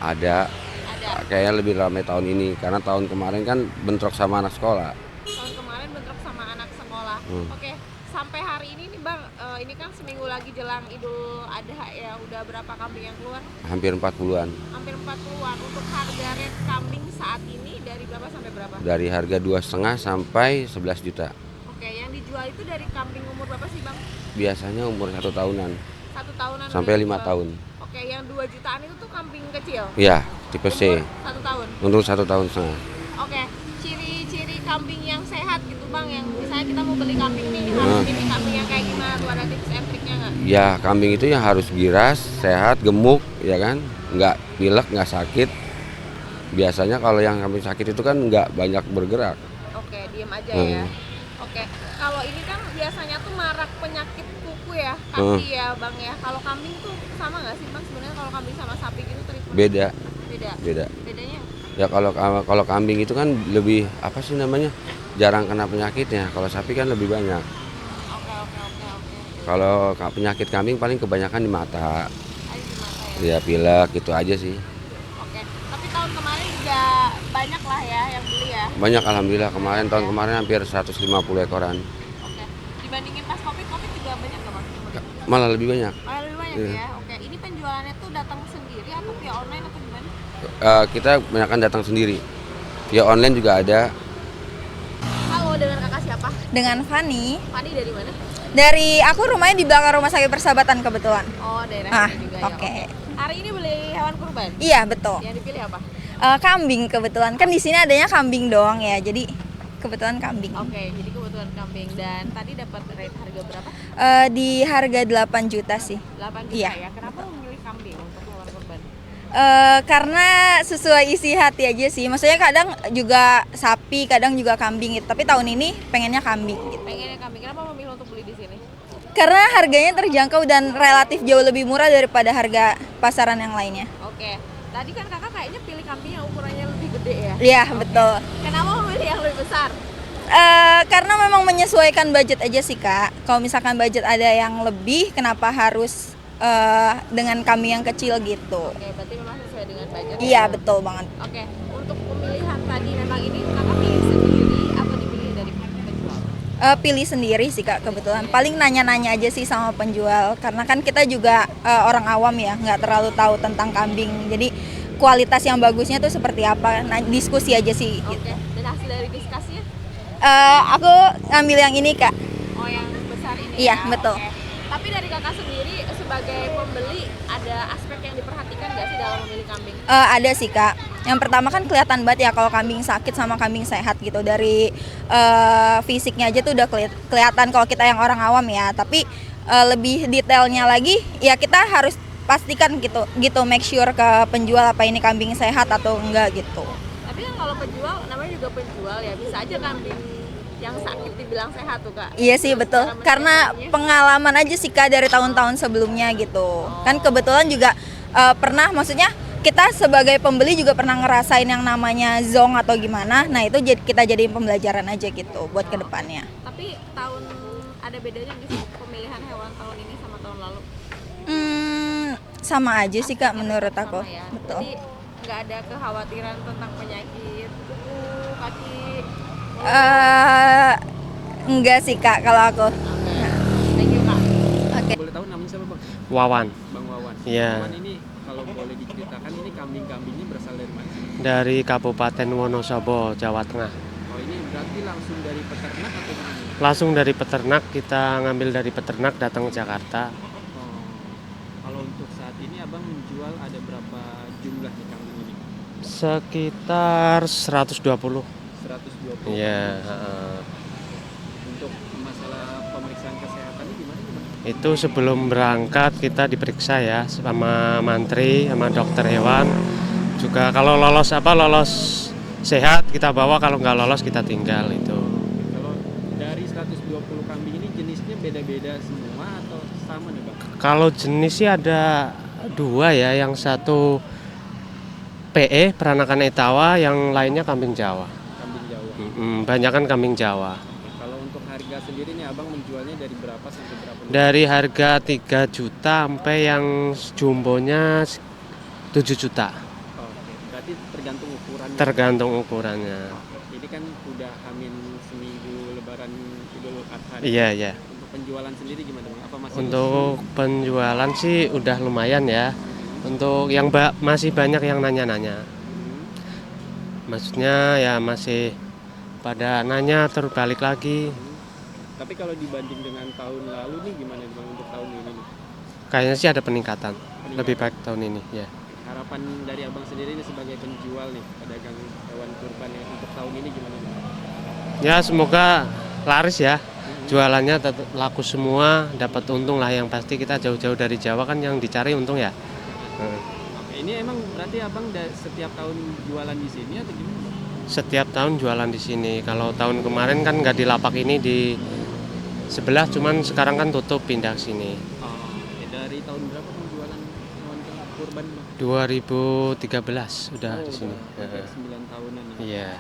Ada, Ada. kayaknya lebih ramai tahun ini karena tahun kemarin kan bentrok sama anak sekolah. Tahun kemarin bentrok sama anak sekolah. Hmm. Oke, sampai hari ini nih Bang, ini kan seminggu lagi jelang Idul Adha ya. Udah berapa kambing yang keluar? Hampir 40-an. Hampir 40-an. Untuk harga red kambing saat ini dari berapa sampai berapa? Dari harga 2,5 sampai 11 juta. Oke, yang dijual itu dari kambing umur berapa sih Bang? Biasanya umur 1 tahunan 1 tahunan sampai udah 5 dijual. tahun. Oke, yang 2 jutaan itu tuh kambing kecil? Ya, tipe C. Umur 1 tahun? Untuk 1,5 tahun. Oke, ciri-ciri kambing yang sehat gitu Bang, yang misalnya kita mau beli kambing nih, harus pilih kambing yang kayak gimana tuh, ada tips and triknya nggak? Ya, kambing itu yang harus giras, sehat, gemuk, ya kan? Nggak pilek, nggak sakit. Biasanya kalau yang kambing sakit itu kan nggak banyak bergerak. Oke, diem aja ya. Hmm. Oke, kalau ini kan biasanya tuh marak penyakit kuku ya, kaki ya Bang ya. Kalau kambing tuh sama nggak sih Bang sebenarnya kalau kambing sama sapi gitu treatment? Beda, Beda. beda. Bedanya? Ya kalau kambing itu kan lebih apa sih namanya? Jarang kena penyakitnya. Kalau sapi kan lebih banyak. Oke, oke, oke, oke. Kalau penyakit kambing paling kebanyakan di mata, Ada di mata ya. ya pilek gitu aja sih. Oke, tapi tahun kemarin juga banyak lah ya yang beli ya. Banyak alhamdulillah tahun kemarin hampir 150 ekoran. Oke, dibandingin pas COVID juga banyak nggak Bang? Malah lebih banyak. Malah lebih banyak Iya. ya. Oke, ini penjualannya tuh datang sendiri atau via online atau gimana? Kita kebanyakan datang sendiri. Ya online juga ada. Halo, dengan kakak siapa? Dengan Fani. Fani dari mana? Dari aku rumahnya di belakang rumah sakit Persahabatan kebetulan. Oh, daerah Ah, sini juga ya. oke. Hari ini beli hewan kurban? Iya betul. Yang dipilih apa? Kambing kebetulan. Kan di sini adanya kambing doang ya. Jadi kebetulan kambing. Oke, jadi kebetulan kambing. Dan tadi dapat rate harga berapa? Di harga 8 juta sih. 8 juta Iya. ya. Kenapa memilih kambing untuk hewan kurban? Karena sesuai isi hati aja sih. Maksudnya kadang juga sapi, kadang juga kambing gitu. Tapi tahun ini pengennya kambing gitu. Pengennya kambing. Kenapa memilih untuk beli di sini? Karena harganya terjangkau dan relatif jauh lebih murah daripada harga pasaran yang lainnya. Oke. Tadi kan kakak kayaknya pilih kambing yang ukurannya lebih gede ya? Iya betul. Kenapa memilih yang lebih besar? Karena memang menyesuaikan budget aja sih kak. Kalau misalkan budget ada yang lebih, kenapa harus dengan kami yang kecil gitu? Oke, berarti memang sesuai dengan budget. Iya ya? betul banget. Oke, untuk pemilihan tadi memang ini kakak pilih sendiri atau dipilih dari penjual? Pilih sendiri sih kak kebetulan. Paling nanya-nanya aja sih sama penjual. Karena kan kita juga orang awam ya, nggak terlalu tahu tentang kambing. Jadi kualitas yang bagusnya tuh seperti apa? Nah, diskusi aja sih. Oke, Gitu. dan hasil dari diskusinya? Aku ngambil yang ini kak. Oh, yang besar ini Iya, ya? betul. Oke. Tapi dari kakak sendiri sebagai pembeli ada aspek yang diperhatikan nggak sih dalam memilih kambing? Ada sih kak. Yang pertama kan kelihatan banget ya kalau kambing sakit sama kambing sehat gitu. Dari fisiknya aja tuh udah kelihatan kalau kita yang orang awam ya. Tapi lebih detailnya lagi ya kita harus pastikan gitu make sure ke penjual apa ini kambing sehat atau enggak gitu. Tapi kan kalau penjual, namanya juga penjual ya, bisa aja kambing yang sakit dibilang sehat tuh kak. Iya sih betul. Cara Karena menentukannya. pengalaman aja sih kak dari tahun-tahun sebelumnya gitu. Kan kebetulan juga pernah, maksudnya kita sebagai pembeli juga pernah ngerasain yang namanya zong atau gimana. Nah itu kita jadiin pembelajaran aja gitu buat kedepannya. Tapi ada bedanya nggak sih pemilihan hewan tahun ini sama tahun lalu? Sama aja sih kak menurut Sama aku. ya. Betul. Jadi nggak ada kekhawatiran tentang penyakit kuku, kaki. Eh, enggak sih kak kalau aku. Thank you kak. Oke. Boleh tahu namanya siapa bang? Wawan Bang Wawan. Iya. Wawan ini kalau boleh diceritakan ini kambing-kambingnya berasal dari mana? dari Kabupaten Wonosobo, Jawa Tengah. Oh ini berarti langsung dari peternak atau gimana? Langsung dari peternak, kita ngambil dari peternak datang ke Jakarta. Oh, kalau untuk saat ini abang menjual ada berapa jumlah nih kambing ini? Sekitar 120. 120. Iya, Untuk masalah pemeriksaan kesehatannya gimana nih bang? itu sebelum berangkat kita diperiksa ya sama mantri, sama dokter hewan. Juga kalau lolos sehat kita bawa, kalau nggak lolos kita tinggal itu. Kalau dari 120 kambing ini jenisnya beda-beda semua atau sama nih bang? Kalau jenis sih ada dua ya, yang satu PE peranakan Etawa, yang lainnya kambing Jawa. Kambing Jawa. Banyak kan kambing Jawa. Kalau untuk harga sendiri nih abang menjualnya dari berapa sampai berapa? Dari harga 3 juta sampai yang jumbonya 7 juta. tergantung ukurannya. tergantung ukurannya. Ini kan udah hamin seminggu Lebaran Idul Adha. Iya, iya. Untuk penjualan sendiri gimana bang? Apa masih Untuk penjualan sih udah lumayan ya. Untuk yang masih banyak yang nanya-nanya. Maksudnya ya masih pada nanya terus balik lagi. Tapi kalau dibanding dengan tahun lalu nih gimana bang untuk tahun ini nih? Kayaknya sih ada peningkatan. Lebih baik tahun ini ya. Harapan dari abang sendiri nih sebagai penjual nih, pedagang hewan kurban ya, untuk tahun ini gimana bang? Ya semoga laris ya. Jualannya tetap laku semua, dapat untung lah, yang pasti kita jauh-jauh dari Jawa kan yang dicari untung ya. Oke, ini emang berarti abang setiap tahun jualan di sini atau gimana bang? Setiap tahun jualan di sini. Kalau tahun kemarin kan nggak di lapak ini, di sebelah, cuman sekarang kan tutup pindah ke sini. Oke, dari tahun berapa bang jualan hewan kurban bang? 2013 udah di sini. Udah 9 tahunan ya. Iya.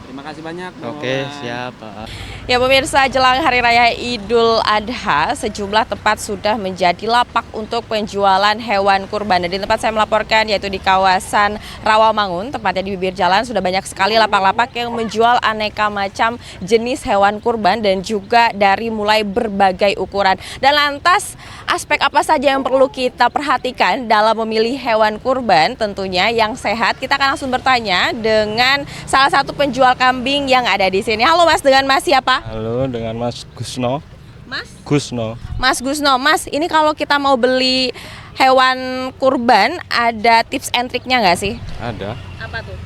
Terima kasih banyak Bang Oke, Wawan. siap, Pak. Ya pemirsa, jelang Hari Raya Idul Adha, sejumlah tempat sudah menjadi lapak untuk penjualan hewan kurban. Dan di tempat saya melaporkan, yaitu di kawasan Rawamangun, tepatnya di bibir jalan, sudah banyak sekali lapak-lapak yang menjual aneka macam jenis hewan kurban dan juga dari mulai berbagai ukuran. Dan lantas, aspek apa saja yang perlu kita perhatikan dalam memilih hewan kurban? Tentunya yang sehat. Kita akan langsung bertanya dengan salah satu penjual kambing yang ada di sini. Halo Mas, dengan Mas siapa? Halo, dengan Mas Gusno. Mas? Gusno. Mas Gusno. Mas, ini kalau kita mau beli hewan kurban, ada tips and triknya nggak sih? Ada. Apa tuh?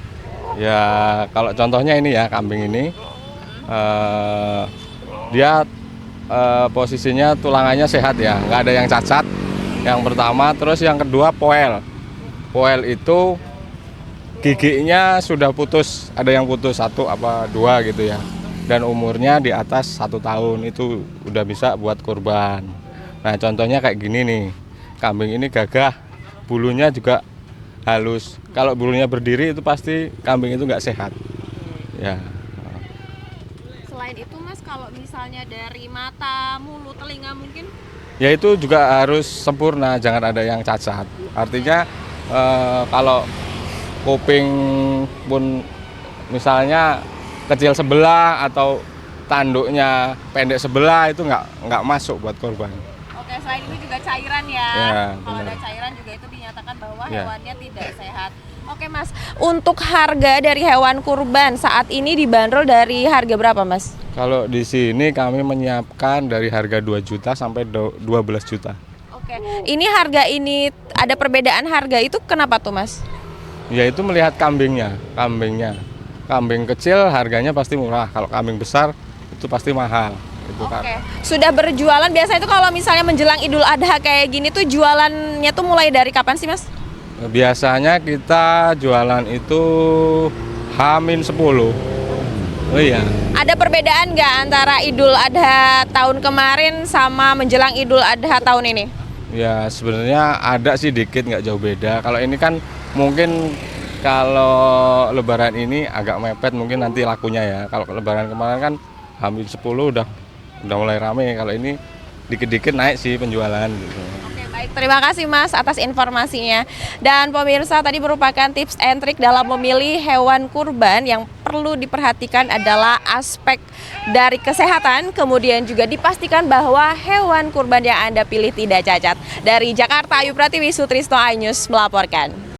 Ya, kalau contohnya ini ya, kambing ini. Dia posisinya tulangannya sehat ya, nggak ada yang cacat. Yang pertama, terus yang kedua poel. Poel itu giginya sudah putus, ada yang putus 1 apa 2 gitu ya. Dan umurnya di atas 1 tahun, itu udah bisa buat kurban. Nah contohnya kayak gini nih, kambing ini gagah, bulunya juga halus. Kalau bulunya berdiri itu pasti kambing itu nggak sehat. Ya. Selain itu Mas, kalau misalnya dari mata, mulut, telinga mungkin? Ya itu juga harus sempurna, jangan ada yang cacat. Artinya kalau kuping pun misalnya kecil sebelah atau tanduknya pendek sebelah, itu nggak masuk buat korban. Oke, selain itu juga cairan ya. Ya, Kalau benar. ada cairan juga itu dinyatakan bahwa Ya. hewannya tidak sehat. Oke Mas, untuk harga dari hewan kurban saat ini dibanderol dari harga berapa Mas? Kalau di sini kami menyiapkan dari harga 2 juta sampai 12 juta. Oke, ini harga ini ada perbedaan harga itu kenapa tuh Mas? Yaitu melihat kambingnya. Kambing kecil harganya pasti murah, kalau kambing besar itu pasti mahal. Itu kan. Oke, sudah berjualan biasa itu kalau misalnya menjelang Idul Adha kayak gini tuh jualannya tuh mulai dari kapan sih Mas? Biasanya kita jualan itu H-10. Oh iya. Ada perbedaan nggak antara Idul Adha tahun kemarin sama menjelang Idul Adha tahun ini? Ya sebenarnya ada sih dikit, nggak jauh beda. Kalau ini kan mungkin kalau Lebaran ini agak mepet, mungkin nanti lakunya ya. Kalau Lebaran kemarin kan H-10 udah mulai rame. Kalau ini dikit-dikit naik sih penjualan gitu. Oke, baik. Terima kasih Mas atas informasinya. Dan pemirsa, tadi merupakan tips and trick dalam memilih hewan kurban. Yang perlu diperhatikan adalah aspek dari kesehatan, kemudian juga dipastikan bahwa hewan kurban yang Anda pilih tidak cacat. Dari Jakarta, Ayu Pratiwi, Sutrisno iNews melaporkan.